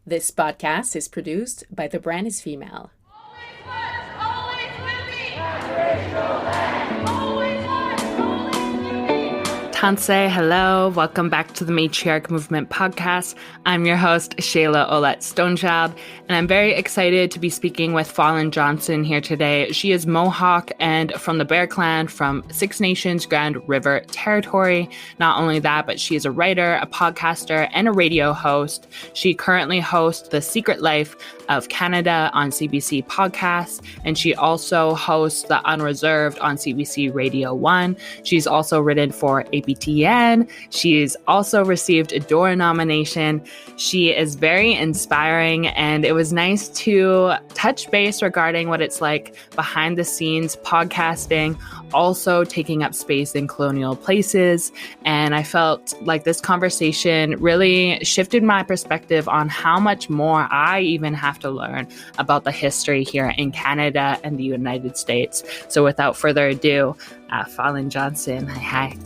This podcast is produced by The Brand is Female. Always was, always will be. Aspirational land. Always was, always will be. Tanse, hello. Welcome back to the Matriarch Movement podcast. I'm your host, Shayla Oulette Stonechild, and I'm very excited to be speaking with Falen Johnson here today. She is Mohawk and from the Bear Clan from Six Nations Grand River Territory. Not only that, but she is a writer, a podcaster, and a radio host. She currently hosts The Secret Life of Canada on CBC podcasts, and she also hosts The Unreserved on CBC Radio 1. She's also written for APTN. She's also received a Dora nomination. She is very inspiring, and it was nice to touch base regarding what it's like behind the scenes podcasting, also taking up space in colonial places. And I felt like this conversation really shifted my perspective on how much more I even have to learn about the history here in Canada and the United States. So without further ado, Falen Johnson, hi.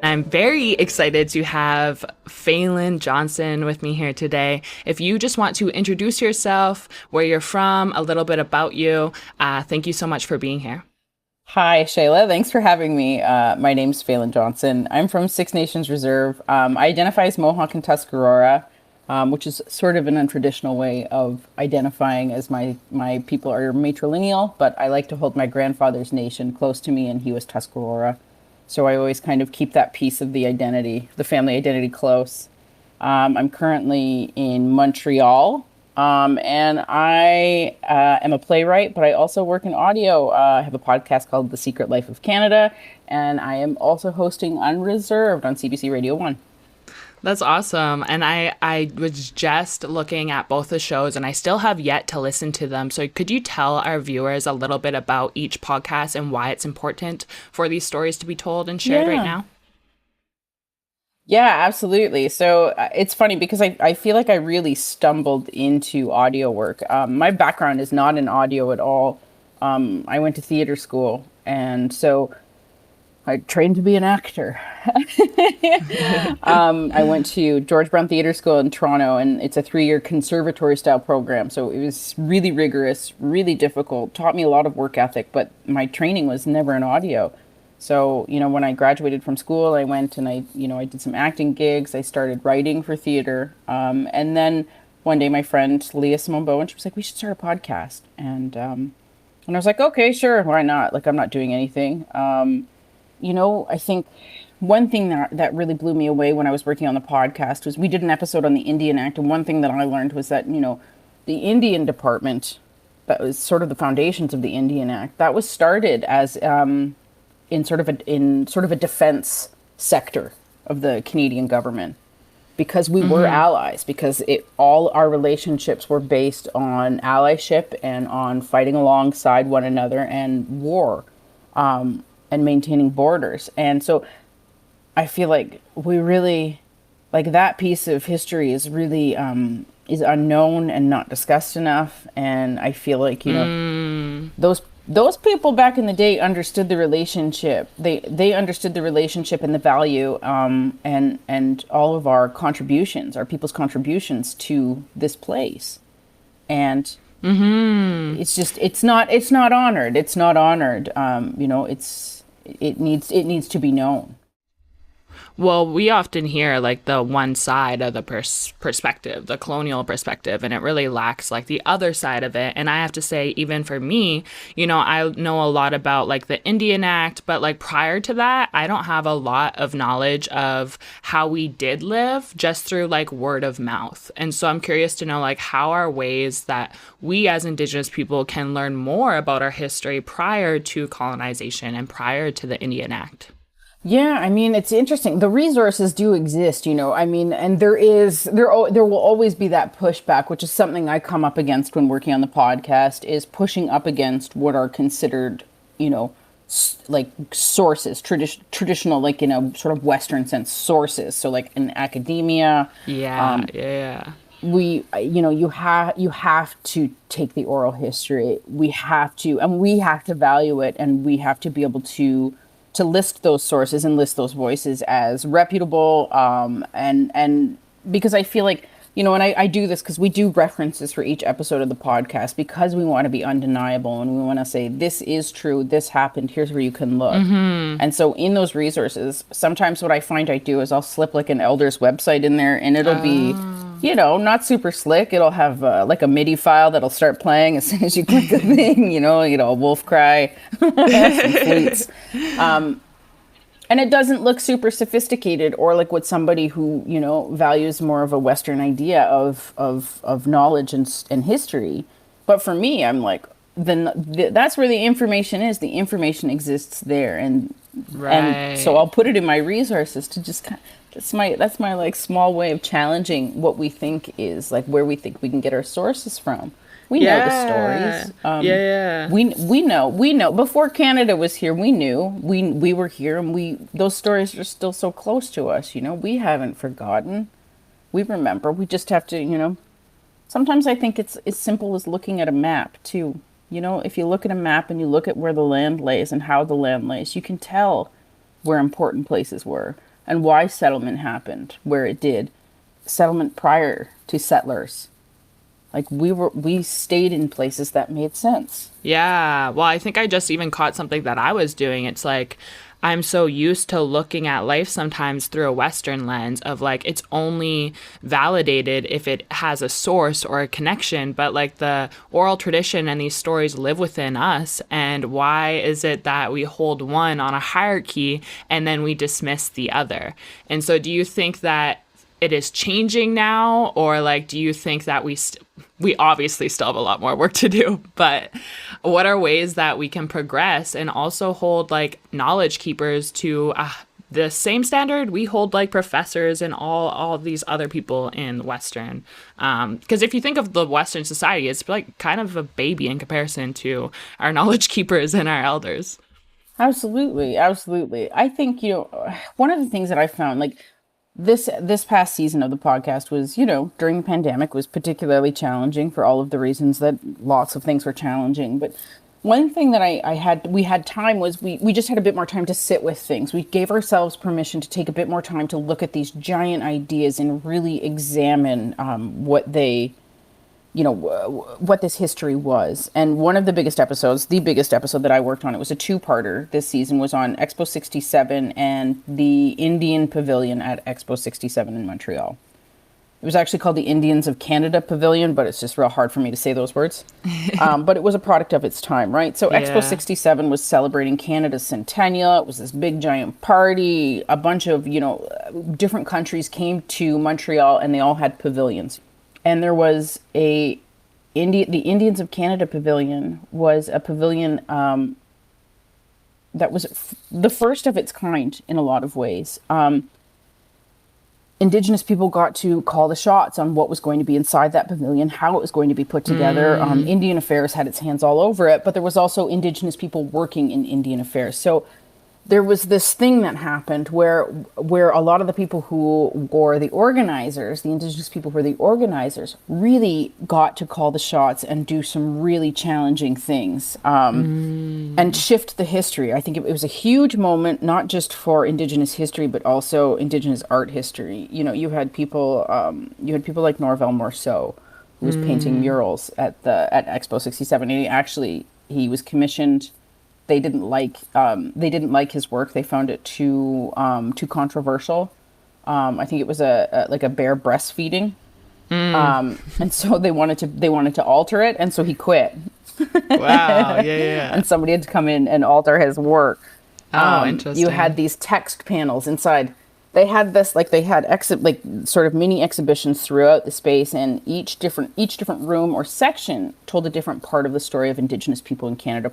I'm very excited to have Falen Johnson with me here today. If you just want to introduce yourself, where you're from, a little bit about you, thank you so much for being here. Hi, Shayla. Thanks for having me. My name's Falen Johnson. I'm from Six Nations Reserve. I identify as Mohawk and Tuscarora, which is sort of an untraditional way of identifying as my people are matrilineal, but I like to hold my grandfather's nation close to me, and he was Tuscarora. So I always kind of keep that piece of the identity, the family identity close. I'm currently in Montreal, and I am a playwright, but I also work in audio. I have a podcast called The Secret Life of Canada, and I am also hosting Unreserved on CBC Radio 1. That's awesome. And I was just looking at both the shows, and I still have yet to listen to them. So could you tell our viewers a little bit about each podcast and why it's important for these stories to be told and shared right now? Yeah, absolutely. So it's funny because I feel like I really stumbled into audio work. My background is not in audio at all. I went to theater school, and so I trained to be an actor. I went to George Brown Theatre School in Toronto, and it's a 3-year conservatory-style program. So it was really rigorous, really difficult, taught me a lot of work ethic, but my training was never in audio. So, when I graduated from school, I went and I did some acting gigs. I started writing for theater. And then one day my friend, Leah Simone Bowen, she was like, we should start a podcast. And I was like, okay, sure, why not? Like, I'm not doing anything. I think one thing that really blew me away when I was working on the podcast was we did an episode on the Indian Act. And one thing that I learned was that, the Indian Department, that was sort of the foundations of the Indian Act, that was started as in sort of a defense sector of the Canadian government, because we were allies, because all our relationships were based on allyship and on fighting alongside one another and war. And maintaining borders. And so I feel like we really, like, that piece of history is really is unknown and not discussed enough. And I feel like, those people back in the day understood the relationship. They understood the relationship and the value and all of our contributions, our people's contributions to this place. And it's not honored. It's not honored. It needs to be known. Well, we often hear like the one side of the perspective, the colonial perspective, and it really lacks like the other side of it. And I have to say, even for me, I know a lot about like the Indian Act, but like prior to that, I don't have a lot of knowledge of how we did live just through like word of mouth. And so I'm curious to know like how are ways that we as Indigenous people can learn more about our history prior to colonization and prior to the Indian Act. Yeah, I mean, it's interesting. The resources do exist, and there will always be that pushback, which is something I come up against when working on the podcast, is pushing up against what are considered, like sources, traditional, like in a sort of Western sense, sources. So like in academia. We, you have to take the oral history. We have to value it, and we have to be able to to list those sources and list those voices as reputable, and because I feel like, you know, and I do this because we do references for each episode of the podcast because we want to be undeniable and we want to say, this is true, this happened, here's where you can look. And so in those resources, sometimes what I find I do is I'll slip like an elder's website in there, and it'll be, you know, not super slick. It'll have like a MIDI file that'll start playing as soon as you click the thing, you know, a wolf cry, some fleets. And it doesn't look super sophisticated or like what somebody who, you know, values more of a Western idea of knowledge and history. But for me, I'm like, then that's where the information is. The information exists there. And so I'll put it in my resources to just kind of, that's my like small way of challenging what we think is like where we think we can get our sources from. We know the stories. We know before Canada was here, we knew we were here, and those stories are still so close to us. You know, we haven't forgotten. We remember. We just have to, you know, sometimes I think it's as simple as looking at a map too. You know, if you look at a map and you look at where the land lays and how the land lays, you can tell where important places were and why settlement happened where it did. Settlement prior to settlers. Like we stayed in places that made sense. Yeah. Well, I think I just even caught something that I was doing. It's like, I'm so used to looking at life sometimes through a Western lens of like, it's only validated if it has a source or a connection, but like the oral tradition and these stories live within us. And why is it that we hold one on a hierarchy and then we dismiss the other? And so do you think that it is changing now, or like, do you think that we obviously still have a lot more work to do, but what are ways that we can progress and also hold like knowledge keepers to the same standard we hold like professors and all these other people in Western? Because if you think of the Western society, it's like kind of a baby in comparison to our knowledge keepers and our elders. Absolutely. I think, you know, one of the things that I found, like, this past season of the podcast was, you know, during the pandemic was particularly challenging for all of the reasons that lots of things were challenging. But one thing that we had time was we just had a bit more time to sit with things. We gave ourselves permission to take a bit more time to look at these giant ideas and really examine what they, you know, what this history was. And one of the biggest episodes, the biggest episode that I worked on, it was a two-parter this season, was on Expo 67 and the Indian Pavilion at Expo 67 in Montreal. It was actually called the Indians of Canada Pavilion, but it's just real hard for me to say those words. But it was a product of its time, right? So Expo 67 was celebrating Canada's centennial. It was this big giant party. A bunch of, you know, different countries came to Montreal and they all had pavilions. And there was the Indians of Canada Pavilion was a pavilion that was the first of its kind in a lot of ways. Indigenous people got to call the shots on what was going to be inside that pavilion, how it was going to be put together. Indian Affairs had its hands all over it, but there was also Indigenous people working in Indian Affairs. So there was this thing that happened where a lot of the people who were the organizers, the Indigenous people who were the organizers, really got to call the shots and do some really challenging things and shift the history. I think it was a huge moment, not just for Indigenous history, but also Indigenous art history. You know, you had people like Norval Morceau, who was painting murals at Expo 67. And he was commissioned. They didn't like his work. They found it too controversial. I think it was like a bear breastfeeding, and so they wanted to alter it, and so he quit. Wow, yeah. And somebody had to come in and alter his work. Interesting. You had these text panels inside. They had this, like, they had sort of mini exhibitions throughout the space, and each different room or section told a different part of the story of Indigenous people in Canada,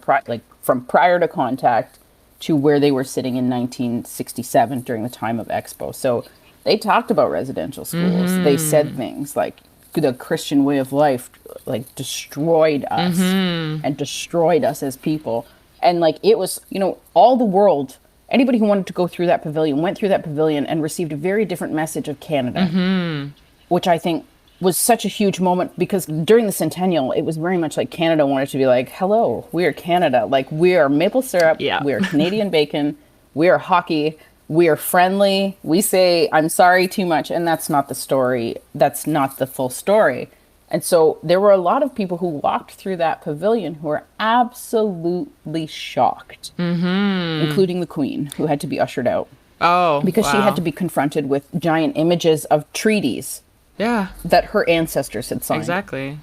from prior to contact to where they were sitting in 1967 during the time of Expo. So they talked about residential schools. They said things like the Christian way of life, like, destroyed us and destroyed us as people. And like, it was, you know, all the world. Anybody who wanted to go through that pavilion went through that pavilion and received a very different message of Canada, which I think was such a huge moment, because during the centennial, it was very much like Canada wanted to be like, hello, we are Canada. Like, we are maple syrup. Yeah. We are Canadian bacon. we are hockey, we are friendly, we say I'm sorry too much, and that's not the story. That's not the full story. And so there were a lot of people who walked through that pavilion who were absolutely shocked, including the Queen, who had to be ushered out. Oh, because she wow. had to be confronted with giant images of treaties that her ancestors had signed. Exactly.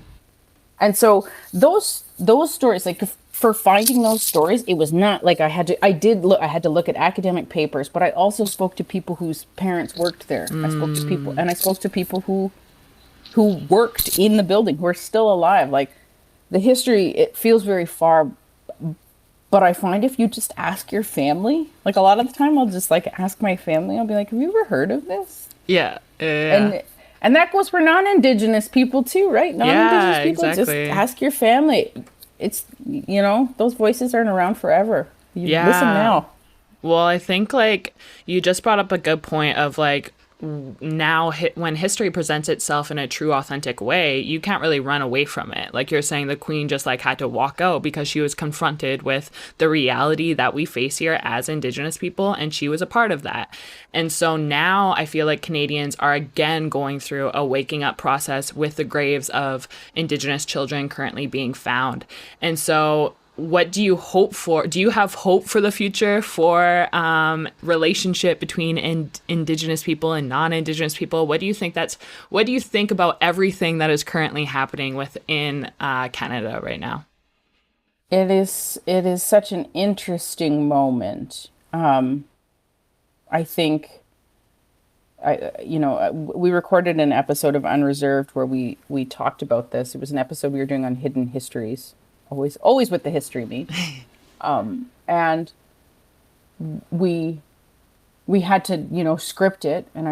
And so those stories, like for finding those stories, it was not like I had to look at academic papers, but I also spoke to people whose parents worked there. I spoke to people who worked in the building, who are still alive. Like, the history, it feels very far, but I find if you just ask your family, like a lot of the time I'll just like ask my family, I'll be like, have you ever heard of this? Yeah. And that goes for non-Indigenous people too, right? Non-Indigenous people, exactly. Just ask your family. It's, those voices aren't around forever. Listen now. Well, I think like you just brought up a good point of like, now when history presents itself in a true authentic way, you can't really run away from it. Like you're saying, the Queen just like had to walk out because she was confronted with the reality that we face here as Indigenous people, and she was a part of that. And so now I feel like Canadians are again going through a waking up process with the graves of Indigenous children currently being found. And so what do you hope for? Do you have hope for the future for relationship between Indigenous people and non-Indigenous people? What do you think about everything that is currently happening within Canada right now? It is such an interesting moment. I think, we recorded an episode of Unreserved where we talked about this. It was an episode we were doing on hidden histories. Always with the history me. And we had to, script it. And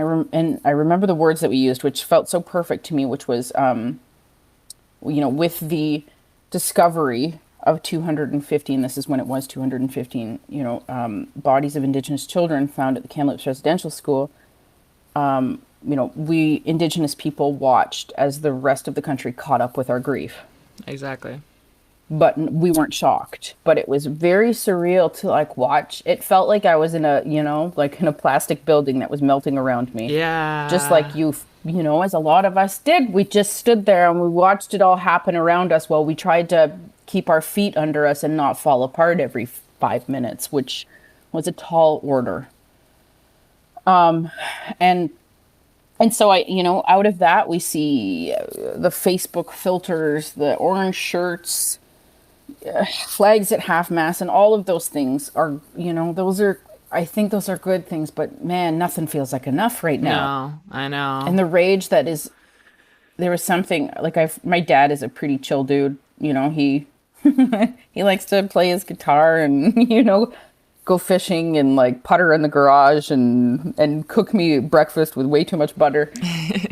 I remember the words that we used, which felt so perfect to me, which was, with the discovery of 215, this is when it was 215, bodies of Indigenous children found at the Kamloops Residential School. We Indigenous people watched as the rest of the country caught up with our grief. Exactly. But we weren't shocked. But it was very surreal to like watch. It felt like I was in a plastic building that was melting around me. Yeah. Just like as a lot of us did. We just stood there and we watched it all happen around us while we tried to keep our feet under us and not fall apart every 5 minutes, which was a tall order. And so out of that, we see the Facebook filters, the orange shirts, flags at half-mast, and all of those things are, I think those are good things, but man, nothing feels like enough right now. No, I know. And the rage that is, there was something, like my dad is a pretty chill dude, he likes to play his guitar and, go fishing and like putter in the garage and cook me breakfast with way too much butter. He's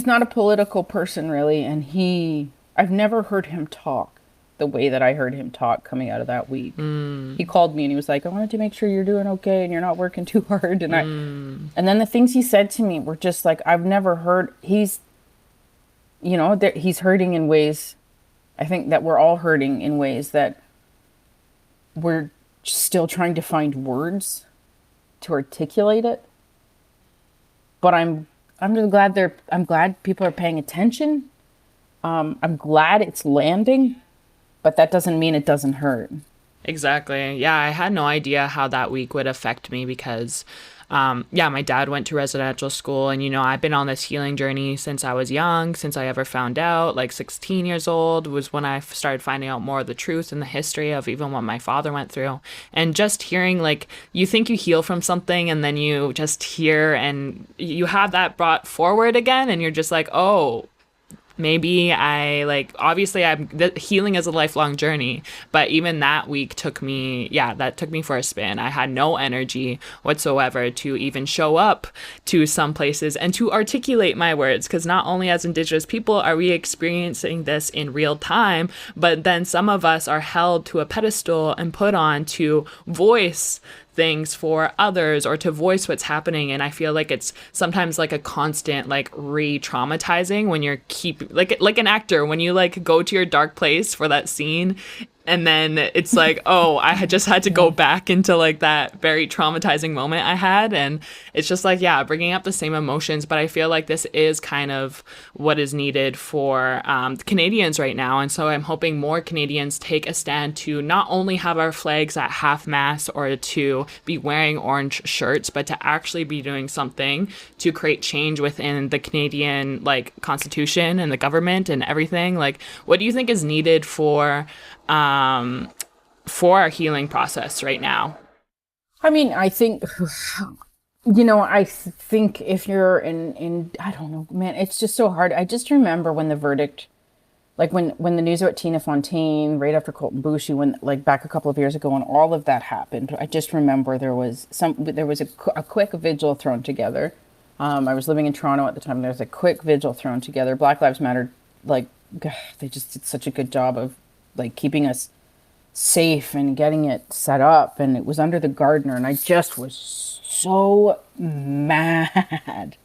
not a political person really. And I've never heard him talk the way that I heard him talk coming out of that week. He called me and he was like, I wanted to make sure you're doing okay and you're not working too hard. And and then the things he said to me were just like, I've never heard. He's hurting in ways, I think that we're all hurting in ways that we're still trying to find words to articulate it. But I'm really glad I'm glad people are paying attention. I'm glad it's landing, but that doesn't mean it doesn't hurt. Exactly. Yeah, I had no idea how that week would affect me because my dad went to residential school and, I've been on this healing journey since I was young, since I ever found out, like 16 years old was when I started finding out more of the truth and the history of even what my father went through. And just hearing, like, you think you heal from something and then you just hear and you have that brought forward again and you're just like, oh, maybe obviously healing is a lifelong journey, but even that week took me for a spin. I had no energy whatsoever to even show up to some places and to articulate my words, because not only as Indigenous people are we experiencing this in real time, but then some of us are held to a pedestal and put on to voice things for others or to voice what's happening. And I feel like it's sometimes like a constant like re-traumatizing when you're like an actor, when you like go to your dark place for that scene, And then it's like, oh, I had just had to go back into like that very traumatizing moment I had. And it's just like, yeah, bringing up the same emotions. But I feel like this is kind of what is needed for Canadians right now. And so I'm hoping more Canadians take a stand to not only have our flags at half mast or to be wearing orange shirts, but to actually be doing something to create change within the Canadian like constitution and the government and everything. Like, what do you think is needed for our healing process right now? I mean, I think, I think if you're in, I don't know, man, it's just so hard. I just remember when the verdict, like when the news about Tina Fontaine, right after Colton Boushie, when like back a couple of years ago, when all of that happened, I just remember there was a quick vigil thrown together. I was living in Toronto at the time. There was a quick vigil thrown together. Black Lives Matter, like, they just did such a good job of like keeping us safe and getting it set up, and it was under the Gardner, and I just was so mad,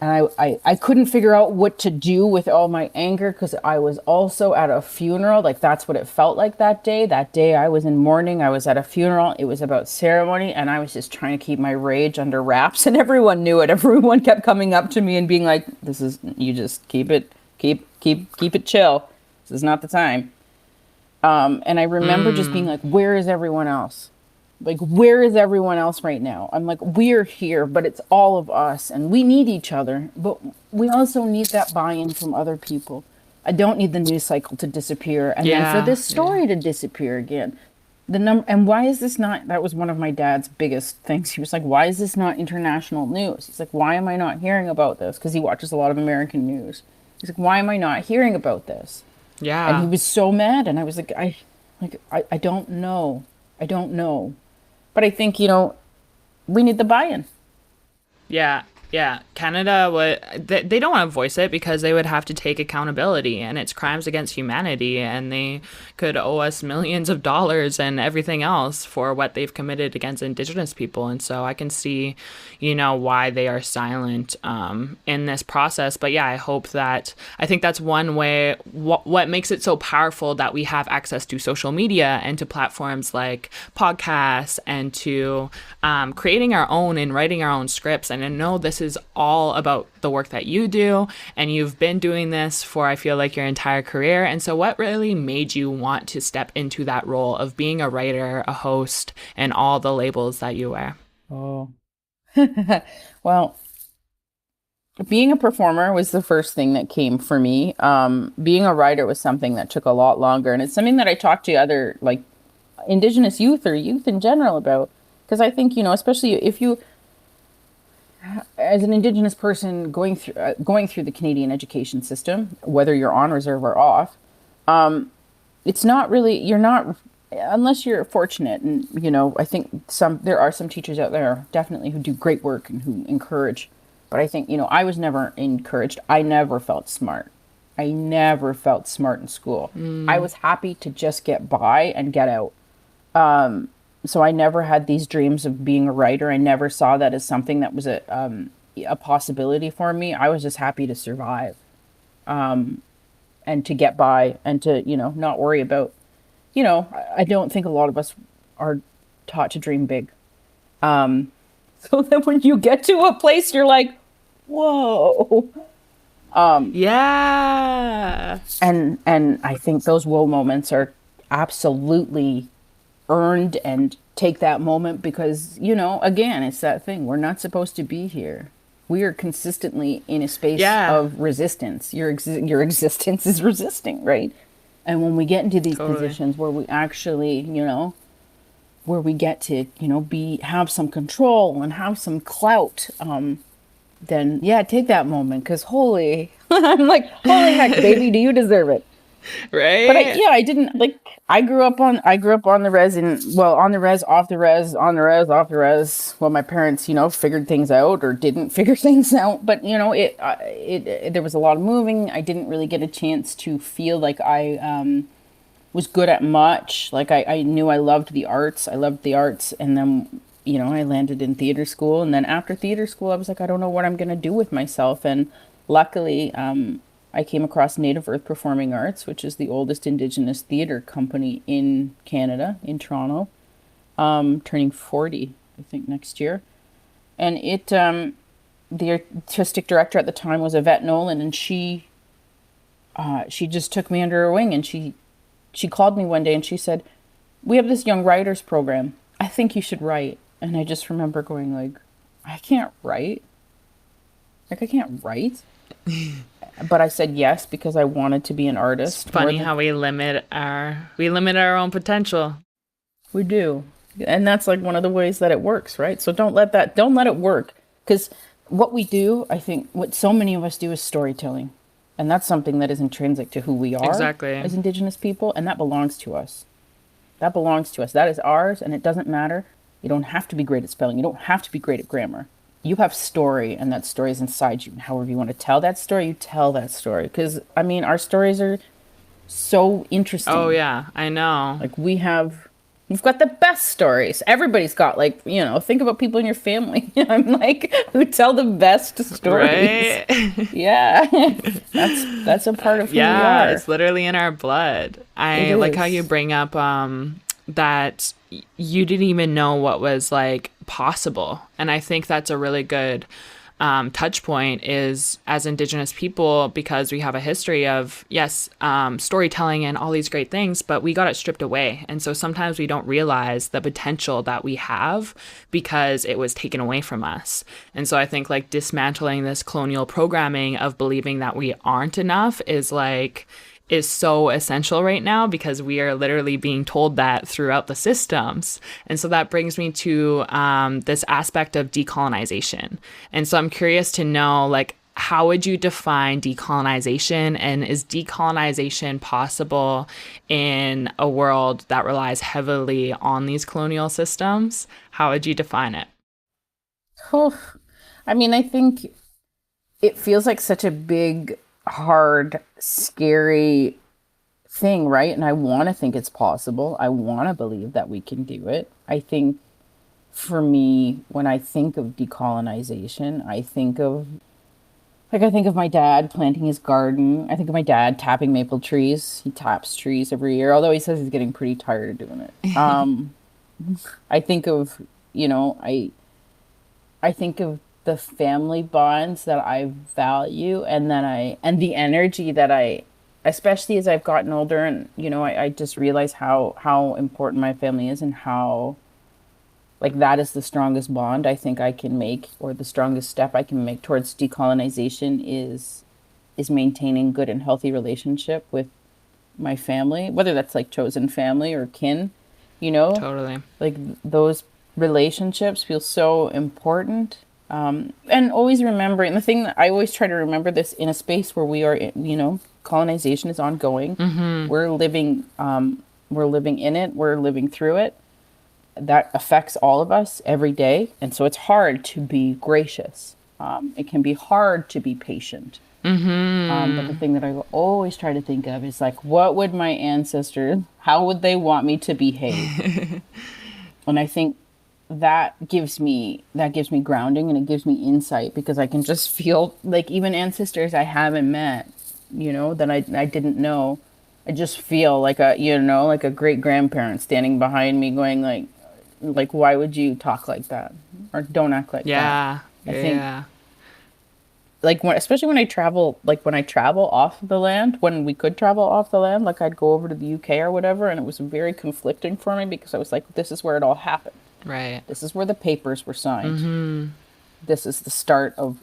and I couldn't figure out what to do with all my anger, because I was also at a funeral. Like, that's what it felt like that day I was in mourning. I was at a funeral. It was about ceremony, and I was just trying to keep my rage under wraps, and everyone knew it. Everyone kept coming up to me and being like, you just keep it chill. This is not the time. And I remember just being like, where is everyone else? Like, where is everyone else right now? I'm like, we're here, but it's all of us, and we need each other, but we also need that buy-in from other people. I don't need the news cycle to disappear, and then for this story to disappear again. And why is this not, that was one of my dad's biggest things. He was like, why is this not international news? He's like, why am I not hearing about this? Because he watches a lot of American news. He's like, why am I not hearing about this? Yeah. And he was so mad, and I was like, I don't know. But I think, we need the buy-in. Yeah. Canada they don't want to voice it because they would have to take accountability, and it's crimes against humanity, and they could owe us millions of dollars and everything else for what they've committed against Indigenous people. And so I can see, why they are silent in this process. But yeah, I think that's one way, what makes it so powerful that we have access to social media and to platforms like podcasts and to creating our own and writing our own scripts. And I know this is all about the work that you do, and you've been doing this for, I feel like, your entire career. And so what really made you want to step into that role of being a writer, a host, and all the labels that you wear? Oh, well, being a performer was the first thing that came for me. Being a writer was something that took a lot longer, and it's something that I talk to other like Indigenous youth or youth in general about, because I think, especially if you, as an Indigenous person going through the Canadian education system, whether you're on reserve or off, it's not really, you're not, unless you're fortunate. And, I think there are some teachers out there definitely who do great work and who encourage. But I think, I was never encouraged. I never felt smart. I never felt smart in school. I was happy to just get by and get out. So I never had these dreams of being a writer. I never saw that as something that was a possibility for me. I was just happy to survive, and to get by, and to, not worry about, I don't think a lot of us are taught to dream big. So that when you get to a place, you're like, whoa. Yeah. And I think those whoa moments are absolutely earned, and take that moment, because, again, it's that thing. We're not supposed to be here. We are consistently in a space of resistance. Your existence is resisting, right? And when we get into these positions where we actually, where we get to, have some control and have some clout, then take that moment, because I'm like, holy heck, baby, do you deserve it? Right. But I didn't, like, I grew up on the res, on the res, off the res, on the res, off the res. Well, my parents, figured things out or didn't figure things out. But, there was a lot of moving. I didn't really get a chance to feel like I was good at much. Like, I knew I loved the arts. And then, I landed in theater school. And then after theater school, I was like, I don't know what I'm going to do with myself. And luckily, I came across Native Earth Performing Arts, which is the oldest Indigenous theatre company in Canada, in Toronto, turning 40, I think, next year. And the artistic director at the time was Yvette Nolan, and she just took me under her wing, and she called me one day and she said, "We have this young writers program. I think you should write." And I just remember going like, I can't write. Like, I can't write. But I said yes because I wanted to be an artist. It's funny how we limit our own potential. We do. And that's like one of the ways that it works, right? So don't let it work. Because what we do, I think, what so many of us do is storytelling. And that's something that is intrinsic to who we are as Indigenous people. And that belongs to us. That belongs to us. That is ours, and it doesn't matter. You don't have to be great at spelling. You don't have to be great at grammar. You have story, and that story is inside you. And however you want to tell that story, you tell that story. Because, I mean, our stories are so interesting. Oh, yeah, I know. Like, we've got the best stories. Everybody's got, like, you know, think about people in your family. I'm like, who tell the best stories. Right? Yeah. That's a part of who we are. Yeah, it's literally in our blood. I like how you bring up that you didn't even know what was, like, possible. And I think that's a really good touch point is as Indigenous people, because we have a history of, yes, storytelling and all these great things, but we got it stripped away. And so sometimes we don't realize the potential that we have because it was taken away from us. And so I think like dismantling this colonial programming of believing that we aren't enough is so essential right now because we are literally being told that throughout the systems. And so that brings me to this aspect of decolonization. And so I'm curious to know, like, how would you define decolonization? And is decolonization possible in a world that relies heavily on these colonial systems? How would you define it? Oh, I mean, I think it feels like such a big, hard, scary thing, right? And I want to think it's possible. I want to believe that we can do it. I think for me, when I think of decolonization, I think of my dad planting his garden. I think of my dad tapping maple trees. He taps trees every year, although he says he's getting pretty tired of doing it. I think of, I think of the family bonds that I value and the energy that I, especially as I've gotten older and, I just realize how important my family is and how, like, that is the strongest bond I think I can make, or the strongest step I can make towards decolonization is maintaining good and healthy relationship with my family, whether that's like chosen family or kin, Totally. Like those relationships feel so important. And always remembering the thing that I always try to remember this in a space where we are, colonization is ongoing. Mm-hmm. We're living in it. We're living through it. That affects all of us every day. And so it's hard to be gracious. It can be hard to be patient. Mm-hmm. But the thing that I always try to think of is like, what would my ancestors, how would they want me to behave? And I think that gives me grounding, and it gives me insight, because I can just feel like even ancestors I haven't met, that I didn't know. I just feel like a great grandparent standing behind me going like, why would you talk like that? Or don't act like that. I think like especially when I travel off the land, when we could travel off the land, like I'd go over to the UK or whatever, and it was very conflicting for me because I was like, this is where it all happened. Right. This is where the papers were signed. Mm-hmm. This is the start of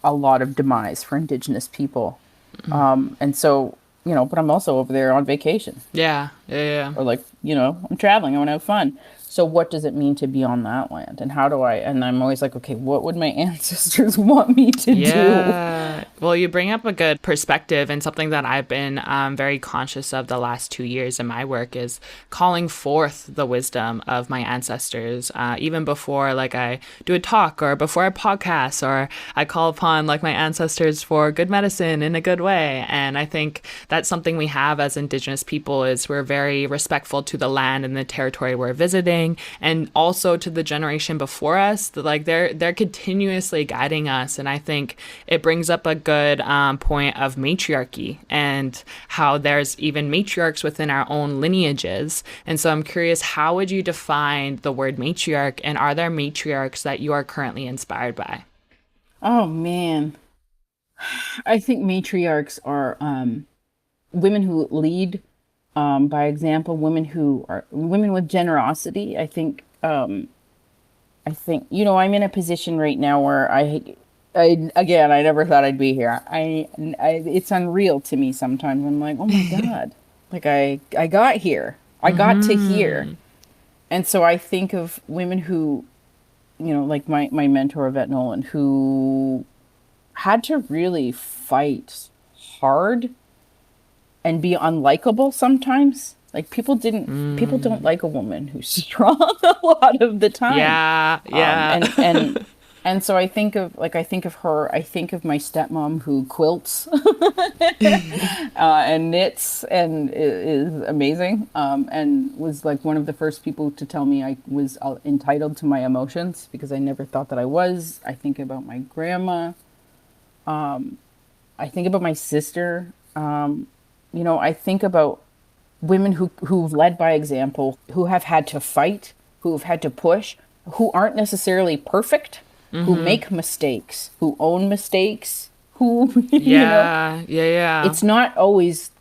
a lot of demise for Indigenous people. Mm-hmm. And so, but I'm also over there on vacation. Yeah. Or like, I'm traveling. I want to have fun. So what does it mean to be on that land? And and I'm always like, okay, what would my ancestors want me to do? Well, you bring up a good perspective, and something that I've been very conscious of the last 2 years in my work is calling forth the wisdom of my ancestors, even before like I do a talk or before I podcast, or I call upon like my ancestors for good medicine in a good way. And I think that's something we have as Indigenous people is we're very respectful to the land and the territory we're visiting. And also to the generation before us, that like they're continuously guiding us. And I think it brings up a good point of matriarchy and how there's even matriarchs within our own lineages. And so I'm curious, how would you define the word matriarch, and are there matriarchs that you are currently inspired by? Oh man, I think matriarchs are women who lead by example, women with generosity. I think, I'm in a position right now where again, I never thought I'd be here. It's unreal to me sometimes. I'm like, oh my God, like I got here. I got to here. And so I think of women who, like my mentor, Yvette Nolan, who had to really fight hard and be unlikable sometimes. Like people don't like a woman who's strong a lot of the time. Yeah. And so I think of her. I think of my stepmom who quilts and knits and is amazing. And was like one of the first people to tell me I was entitled to my emotions, because I never thought that I was. I think about my grandma. I think about my sister. I think about women who've led by example, who have had to fight, who've had to push, who aren't necessarily perfect, who make mistakes, who own mistakes, who, Yeah. It's not always,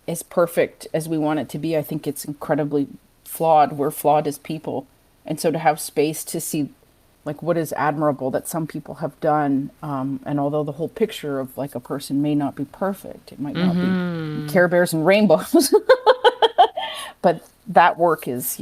as perfect as we want it to be. I think it's incredibly flawed. We're flawed as people. And so to have space to see like what is admirable that some people have done. And although the whole picture of like a person may not be perfect, it might not be Care Bears and rainbows, but that work is,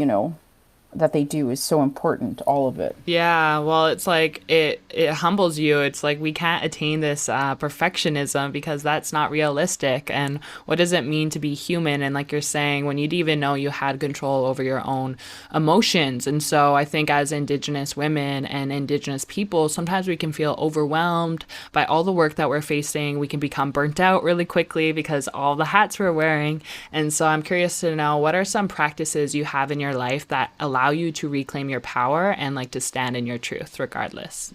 that they do is so important, all of it. Yeah, well, it's like it humbles you. It's like we can't attain this perfectionism because that's not realistic. And what does it mean to be human? And like you're saying, when you didn't even know you had control over your own emotions. And so I think as Indigenous women and Indigenous people, sometimes we can feel overwhelmed by all the work that we're facing. We can become burnt out really quickly because all the hats we're wearing. And so I'm curious to know, what are some practices you have in your life that allow you to reclaim your power and like to stand in your truth regardless?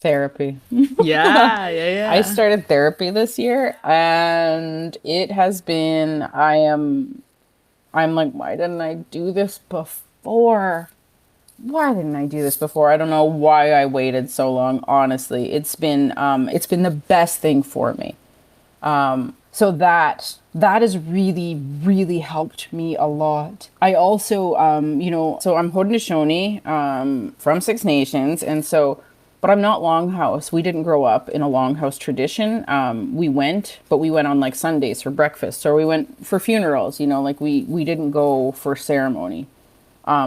Therapy. Yeah. I started therapy this year, and it has been, I'm like, why didn't I do this before? I don't know why I waited so long. Honestly, it's been the best thing for me. So that has really, really helped me a lot. I also, so I'm Haudenosaunee, from Six Nations. And so, but I'm not Longhouse. We didn't grow up in a Longhouse tradition. We went on like Sundays for breakfast, or we went for funerals, like we didn't go for ceremony.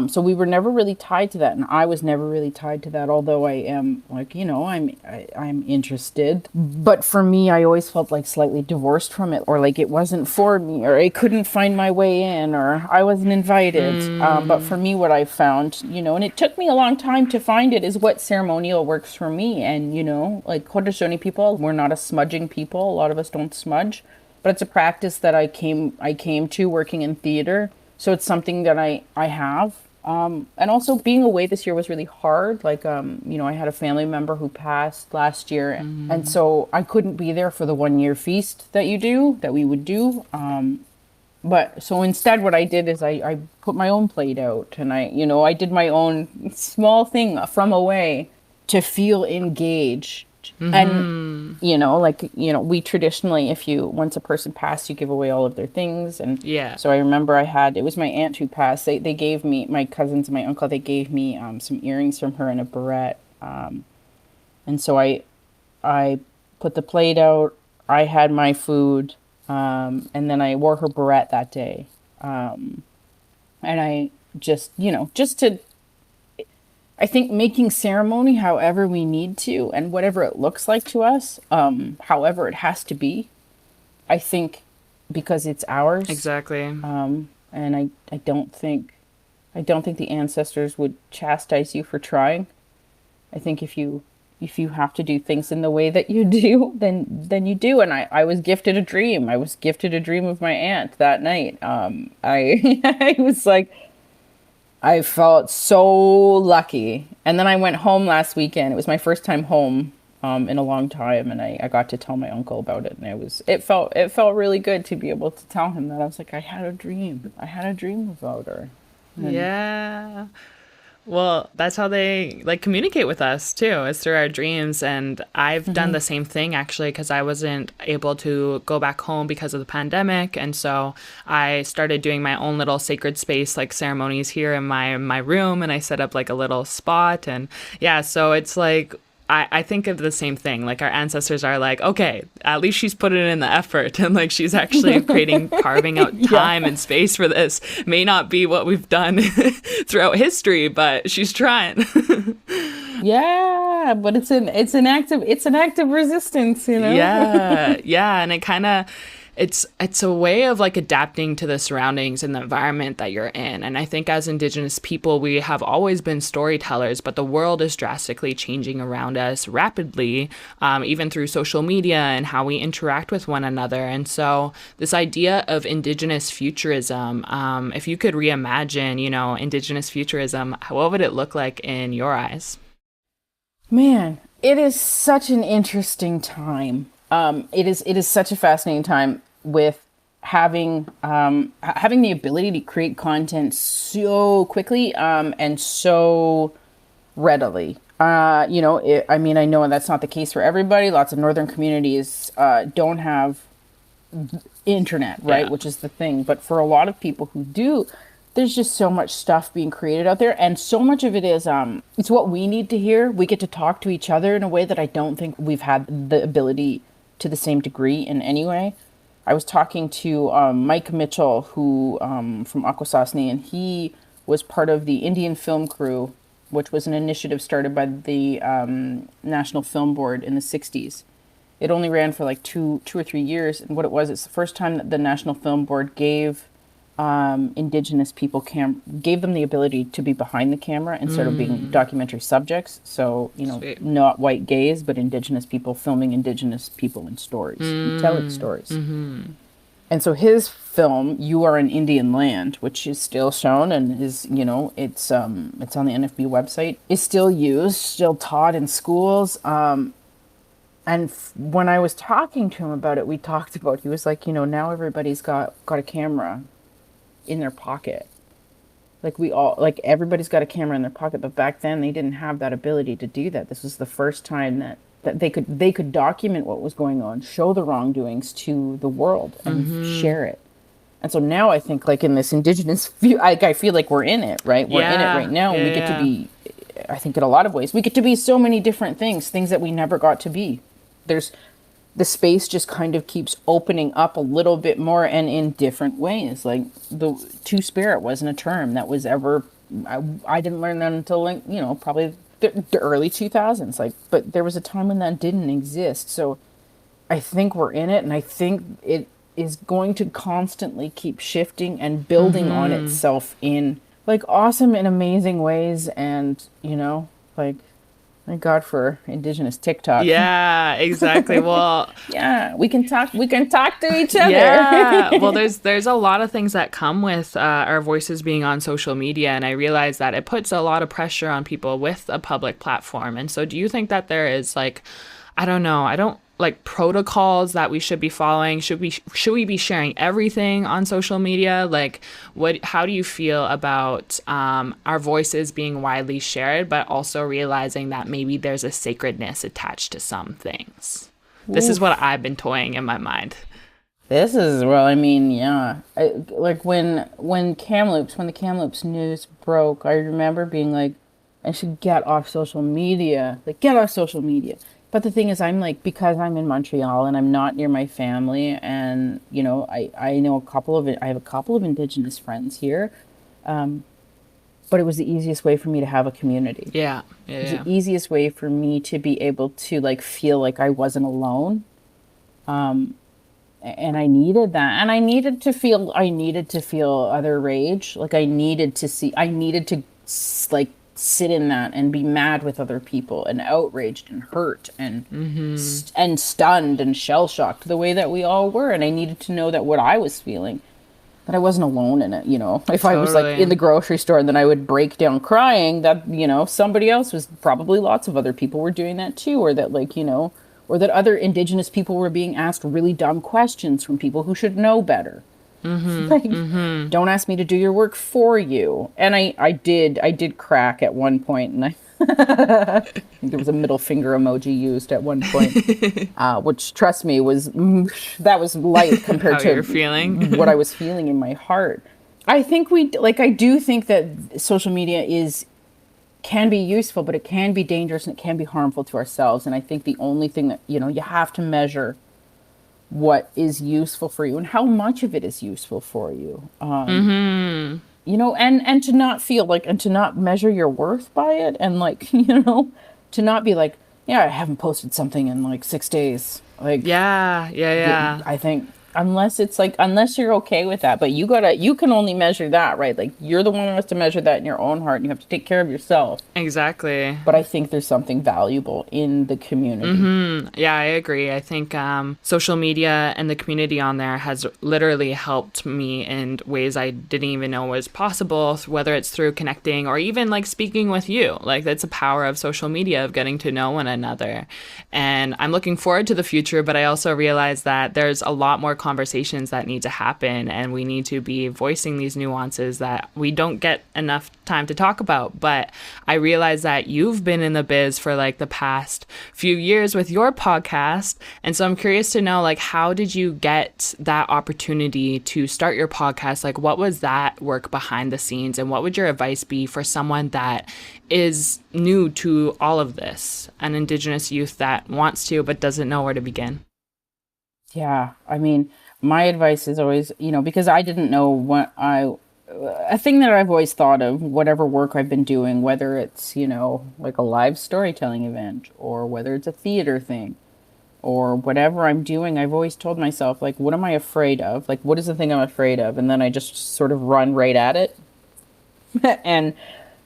So we were never really tied to that, and I was never really tied to that, although I am like, I'm interested. But for me, I always felt like slightly divorced from it, or like it wasn't for me, or I couldn't find my way in, or I wasn't invited. But for me, what I found, and it took me a long time to find it, is what ceremonial works for me. And, like Haudenosaunee people, we're not a smudging people. A lot of us don't smudge, but it's a practice that I came to working in theater. So it's something that I have. And also being away this year was really hard. Like, I had a family member who passed last year. And so I couldn't be there for the 1 year feast that we would do. But so instead what I did is I put my own plate out, and I did my own small thing from away to feel engaged. And, we traditionally, once a person passed, you give away all of their things. And so I remember it was my aunt who passed. They gave me, my cousins and my uncle, they gave me some earrings from her and a barrette. And so I put the plate out, I had my food, and then I wore her barrette that day. And I just to, I think making ceremony however we need to, and whatever it looks like to us, however it has to be, I think, because it's ours. Exactly. And I don't think the ancestors would chastise you for trying. I think if you have to do things in the way that you do, then you do. And I was gifted a dream. I was gifted a dream of my aunt that night. I was like, I felt so lucky. And then I went home last weekend. It was my first time home in a long time, and I got to tell my uncle about it, and it felt really good to be able to tell him that. I was like, I had a dream about her. And Yeah. Well, that's how they like communicate with us too, is through our dreams. And I've done the same thing actually, because I wasn't able to go back home because of the pandemic. And so I started doing my own little sacred space, like ceremonies here in my room. And I set up like a little spot. And yeah, so it's like, I think of the same thing. Like our ancestors are like, okay, at least she's put it in the effort, and like she's actually carving out time and space for this. May not be what we've done throughout history, but she's trying. yeah, but it's an act of resistance, you know. Yeah, and it kind of it's a way of like adapting to the surroundings and the environment that you're in. And I think as Indigenous people, we have always been storytellers, but the world is drastically changing around us rapidly, even through social media and how we interact with one another. And so this idea of Indigenous futurism, if you could reimagine, Indigenous futurism, what would it look like in your eyes? Man, it is such an interesting time. It is such a fascinating time with having the ability to create content so quickly and so readily. I know that's not the case for everybody. Lots of northern communities don't have internet, right? Yeah. Which is the thing. But for a lot of people who do, there's just so much stuff being created out there, and so much of it is it's what we need to hear. We get to talk to each other in a way that I don't think we've had the ability to the same degree in any way. I was talking to Mike Mitchell, who from Akwesasne, and he was part of the Indian Film Crew, which was an initiative started by the National Film Board in the 60s. It only ran for like two or 3 years, and what it was, it's the first time that the National Film Board gave Indigenous people gave them the ability to be behind the camera instead of being documentary subjects. So, Sweet. not white gays, but Indigenous people filming Indigenous people in stories, and telling stories. Mm-hmm. And so his film, You Are in Indian Land, which is still shown and is, it's on the NFB website, is still used, still taught in schools. And when I was talking to him about it, he was like, now everybody's got a camera in their pocket. Everybody's got a camera in their pocket, but back then they didn't have that ability to do that. This was the first time that they could document what was going on, show the wrongdoings to the world, and share it. And so now I think, like, in this Indigenous view, I feel like we're in it, right? We're in it right now, and we get to be, I think in a lot of ways, we get to be so many different things that we never got to be. The space just kind of keeps opening up a little bit more and in different ways. Like the Two-Spirit wasn't a term that was ever, I didn't learn that until probably the early 2000s. But there was a time when that didn't exist. So I think we're in it, and I think it is going to constantly keep shifting and building on itself in like awesome and amazing ways. And, thank God for Indigenous TikTok. Yeah, exactly. Well, yeah, we can talk to each other. Yeah. Well, there's a lot of things that come with our voices being on social media, and I realize that it puts a lot of pressure on people with a public platform. And so do you think that there is protocols that we should be following? Should we be sharing everything on social media? Like, how do you feel about our voices being widely shared, but also realizing that maybe there's a sacredness attached to some things? Oof. This is what I've been toying in my mind. This is, yeah. When the Kamloops news broke, I remember being like, I should get off social media. Get off social media. But the thing is, because I'm in Montreal and I'm not near my family, and I know I have a couple of Indigenous friends here, but it was the easiest way for me to have a community. Yeah. It was the easiest way for me to be able to feel like I wasn't alone, and I needed that, and I needed to feel other rage. I needed to sit in that and be mad with other people and outraged and hurt and and stunned and shell-shocked the way that we all were. And I needed to know that what I was feeling, that I wasn't alone in it, you know. If I was like Totally. in the grocery store and then I would break down crying, that, you know, somebody else was, probably lots of other people were doing that too, or that, like, you know, or that other Indigenous people were being asked really dumb questions from people who should know better. Like, don't ask me to do your work for you. And I did crack at one point, and I think there was a middle finger emoji used at one point, which, trust me, that was light compared How to you're feeling. what I was feeling in my heart. I think I do think that social media can be useful, but it can be dangerous and it can be harmful to ourselves. And I think the only thing that, you know, you have to measure what is useful for you and how much of it is useful for you. You know, and to not feel like, and to not measure your worth by it. And like, you know, to not be like, yeah, I haven't posted something in like 6 days. Like, Yeah. I think unless you're okay with that, but you can only measure that, right? Like, you're the one who has to measure that in your own heart, and you have to take care of yourself. Exactly. But I think there's something valuable in the community. Yeah, I agree. I think social media and the community on there has literally helped me in ways I didn't even know was possible, whether it's through connecting or even like speaking with you. Like, that's the power of social media, of getting to know one another. And I'm looking forward to the future, but I also realize that there's a lot more conversations that need to happen, and we need to be voicing these nuances that we don't get enough time to talk about. But I realize that you've been in the biz for like the past few years with your podcast, and so I'm curious to know, like, how did you get that opportunity to start your podcast? Like, what was that work behind the scenes, and what would your advice be for someone that is new to all of this, an Indigenous youth that wants to but doesn't know where to begin? Yeah, I mean, my advice is always, you know, because I didn't know a thing that I've always thought of, whatever work I've been doing, whether it's, you know, like a live storytelling event, or whether it's a theater thing, or whatever I'm doing, I've always told myself, like, what am I afraid of? Like, what is the thing I'm afraid of? And then I just sort of run right at it. And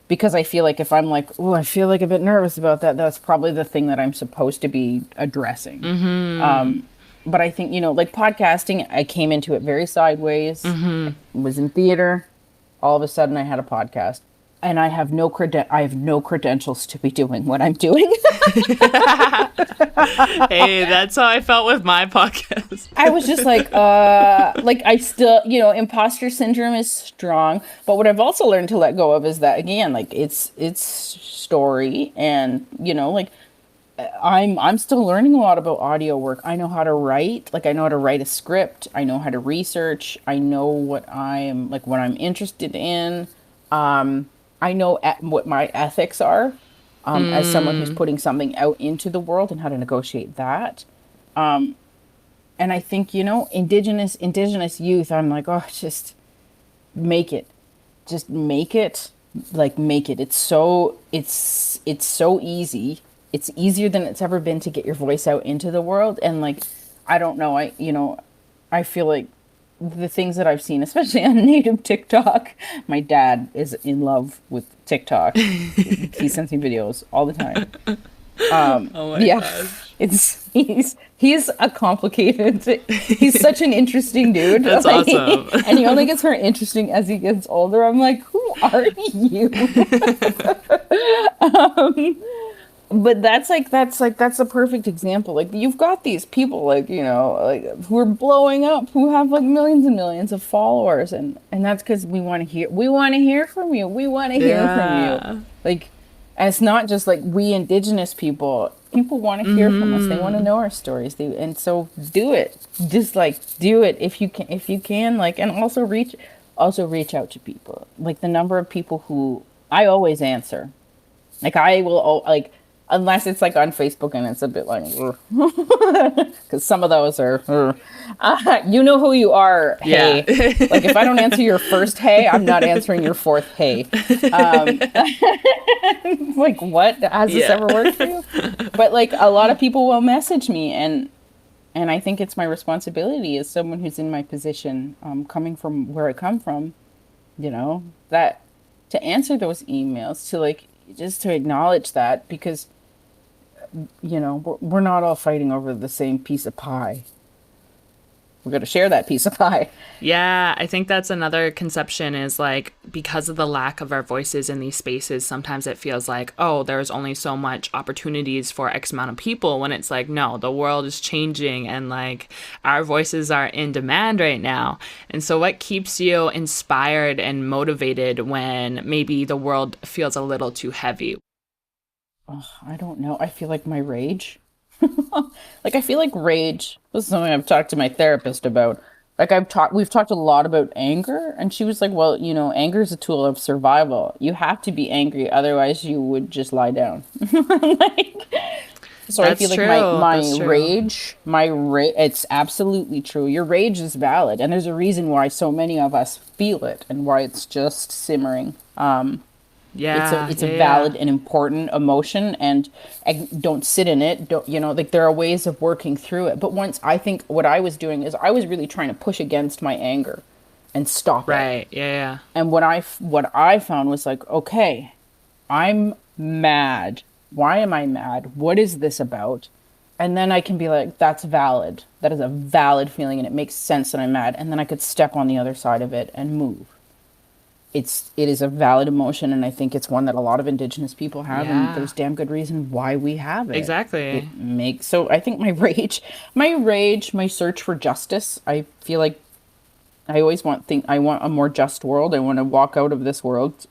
because I feel like if I'm like, oh, I feel like a bit nervous about that, that's probably the thing that I'm supposed to be addressing. But I think, you know, like podcasting, I came into it very sideways. I was in theater. All of a sudden I had a podcast, and I have no credentials to be doing what I'm doing. Hey, that's how I felt with my podcast. I was just like I still, you know, imposter syndrome is strong. But what I've also learned to let go of is that, again, like, it's story, and, you know, like, I'm still learning a lot about audio work. I know how to write. Like, I know how to write a script. I know how to research. I know what I'm interested in. I know what my ethics are, as someone who's putting something out into the world, and how to negotiate that. And I think, you know, Indigenous youth, I'm like, oh, just make it. Just make it. Like, make it. It's so easy. It's easier than it's ever been to get your voice out into the world. And, like, I don't know, I feel like the things that I've seen, especially on native TikTok, my dad is in love with TikTok. He sends me videos all the time. Oh my gosh. He's a complicated, he's such an interesting dude. That's like, awesome. And he only gets more interesting as he gets older. I'm like, who are you? But that's a perfect example. Like, you've got these people, like, you know, like, who are blowing up, who have like millions and millions of followers, and that's because we want to hear from you. We want to hear from you. Like, and it's not just like we Indigenous people want to hear from us. They want to know our stories. And so do it. Just like do it if you can, like, and also reach out to people. Like, the number of people who I always answer. Like, I will, like, unless it's like on Facebook and it's a bit like, because some of those are, you know who you are, hey. Yeah. Like, if I don't answer your first hey, I'm not answering your fourth hey. Like, what? Has this ever worked for you? But, like, a lot of people will message me, and I think it's my responsibility as someone who's in my position, coming from where I come from, you know, that to answer those emails, to, like, just to acknowledge that, because, you know, we're not all fighting over the same piece of pie. we got to share that piece of pie. Yeah, I think that's another conception is like because of the lack of our voices in these spaces, sometimes it feels like, oh, there's only so much opportunities for X amount of people when it's like, no, the world is changing and like our voices are in demand right now. And so what keeps you inspired and motivated when maybe the world feels a little too heavy? Oh, I don't know. I feel like my rage. Like I feel like rage. This is something I've talked to my therapist about. Like we've talked a lot about anger, and she was like, "Well, anger is a tool of survival. You have to be angry, otherwise you would just lie down." Like, so I That's feel like true. my That's true. rage, it's absolutely true. Your rage is valid, and there's a reason why so many of us feel it, and why it's just simmering. Yeah, It's a yeah, valid yeah. and important emotion, and don't sit in it. Don't, like there are ways of working through it. But once, I think what I was doing is I was really trying to push against my anger and stop it. Right. Yeah, yeah. And what I found was like, okay, I'm mad. Why am I mad? What is this about? And then I can be like, that's valid. That is a valid feeling, and it makes sense that I'm mad. And then I could step on the other side of it and move. It is a valid emotion, and I think it's one that a lot of Indigenous people have, and Yeah. there's damn good reason why we have it. Exactly. So I think my search for justice. I feel like I always I want a more just world. I want to walk out of this world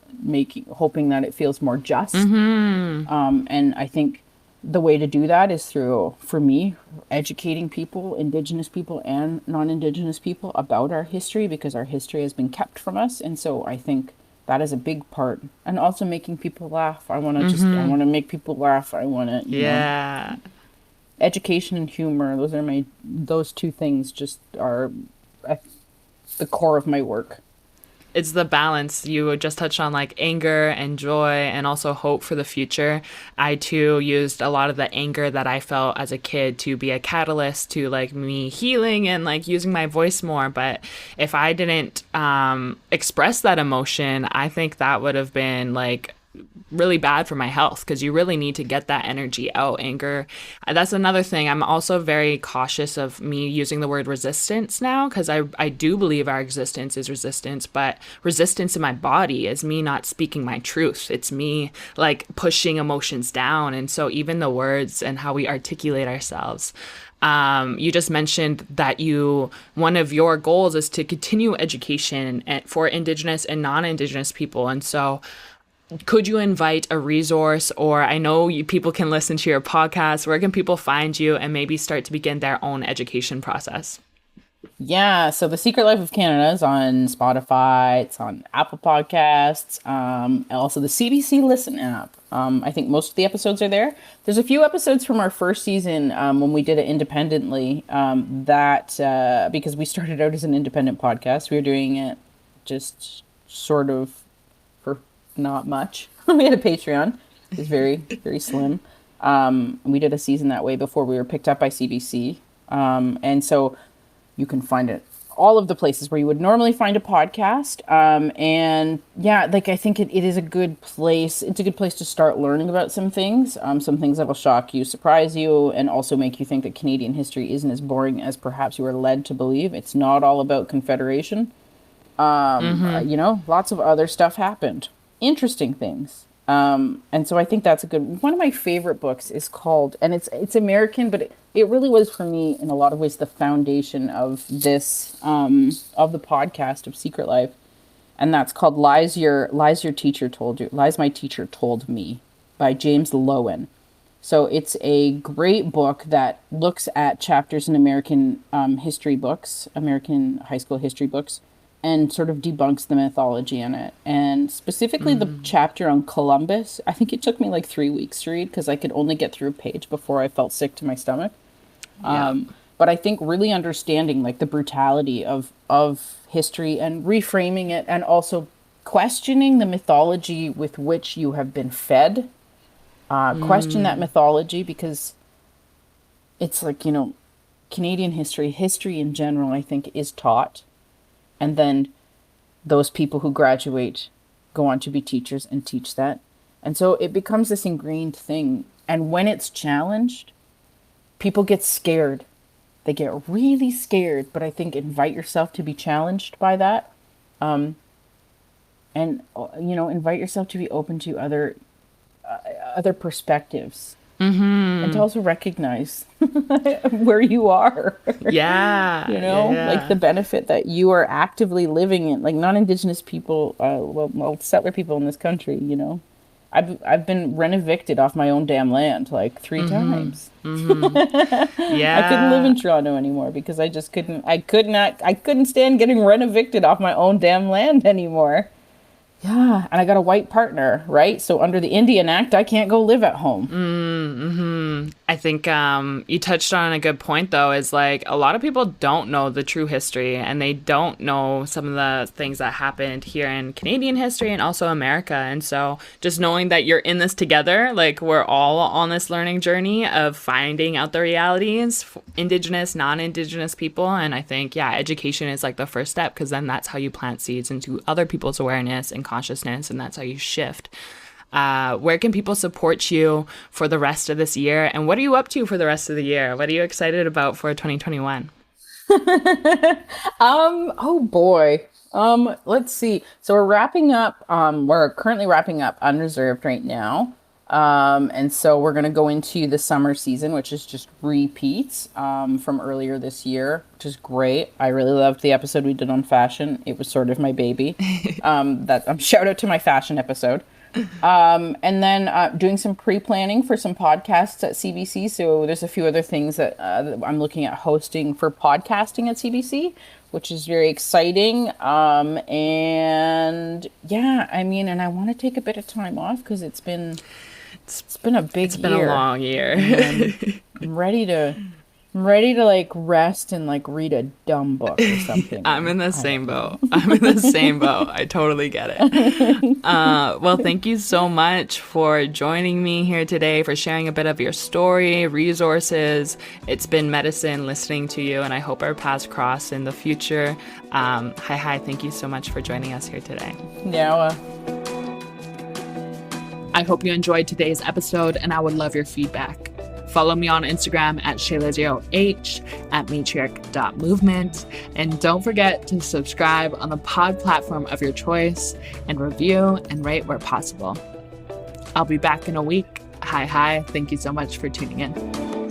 hoping that it feels more just. And I think the way to do that is through, for me, educating people, Indigenous people and non-Indigenous people, about our history, because our history has been kept from us. And so I think that is a big part. And also making people laugh. I want to make people laugh. I want to, Yeah. education and humor. Those two things just are at the core of my work. It's the balance. You just touched on like anger and joy and also hope for the future. I too used a lot of the anger that I felt as a kid to be a catalyst to like me healing and like using my voice more. But if I didn't express that emotion, I think that would have been like really bad for my health, because you really need to get that energy out. Anger, that's another thing. I'm also very cautious of me using the word resistance now, because I do believe our existence is resistance, but resistance in my body is me not speaking my truth. It's me like pushing emotions down. And so even the words and how we articulate ourselves, you just mentioned that one of your goals is to continue education for Indigenous and non-Indigenous people. And so could you invite a resource, or I know people can listen to your podcast, where can people find you and maybe start to begin their own education process? Yeah, so The Secret Life of Canada is on Spotify, it's on Apple Podcasts, and also the CBC Listen app. I think most of the episodes are there. There's a few episodes from our first season when we did it independently, because we started out as an independent podcast, we were doing it just sort of for not much. We had a Patreon. It was very, very slim. We did a season that way before we were picked up by CBC. And so you can find it all of the places where you would normally find a podcast. And yeah, like I think it is a good place. It's a good place to start learning about some things that will shock you, surprise you, and also make you think that Canadian history isn't as boring as perhaps you are led to believe. It's not all about Confederation. Lots of other stuff happened. Interesting things. And so I think that's a good one. Of my favorite books is called, and it's American, but it really was for me in a lot of ways the foundation of this of the podcast of Secret Life, and that's called Lies My Teacher Told Me by James Lowen. So it's a great book that looks at chapters in American history books, American high school history books, and sort of debunks the mythology in it. And specifically the chapter on Columbus, I think it took me like 3 weeks to read because I could only get through a page before I felt sick to my stomach. Yeah. But I think really understanding like the brutality of history and reframing it, and also questioning the mythology with which you have been fed. Question that mythology, because it's like, Canadian history in general, I think, is taught. And then those people who graduate go on to be teachers and teach that. And so it becomes this ingrained thing. And when it's challenged, people get scared. they get really scared, but I think invite yourself to be challenged by that. And, invite yourself to be open to other perspectives. And to also recognize where you are. Yeah. Like the benefit that you are actively living in, like non-Indigenous people, settler people in this country, I've been rent-evicted off my own damn land like 3 times. Yeah. I couldn't live in Toronto anymore because I couldn't stand getting rent-evicted off my own damn land anymore. Yeah, and I got a white partner, right? So under the Indian Act, I can't go live at home. I think you touched on a good point, though, is like a lot of people don't know the true history, and they don't know some of the things that happened here in Canadian history and also America. And so just knowing that you're in this together, like we're all on this learning journey of finding out the realities, Indigenous, non-Indigenous people. And I think, education is like the first step, because then that's how you plant seeds into other people's awareness and consciousness, and that's how you shift. Where can people support you for the rest of this year, and what are you up to for the rest of the year? What are you excited about for 2021? Oh boy. Let's see. So we're currently wrapping up Unreserved right now. And so we're going to go into the summer season, which is just repeats from earlier this year, which is great. I really loved the episode we did on fashion. It was sort of my baby. Shout out to my fashion episode. And then doing some pre-planning for some podcasts at CBC. So there's a few other things that I'm looking at hosting for podcasting at CBC, which is very exciting. And I want to take a bit of time off because it's been a big year. It's been a long year. I'm ready to like rest and like read a dumb book or something. I'm in the same boat. I totally get it. Well, thank you so much for joining me here today, for sharing a bit of your story, resources. It's been medicine listening to you, and I hope our paths cross in the future. Hi, thank you so much for joining us here today. Yeah. I hope you enjoyed today's episode, and I would love your feedback. Follow me on Instagram at Shayla0H, at matriarch.movement. And don't forget to subscribe on the pod platform of your choice, and review and rate where possible. I'll be back in a week. Hi. Thank you so much for tuning in.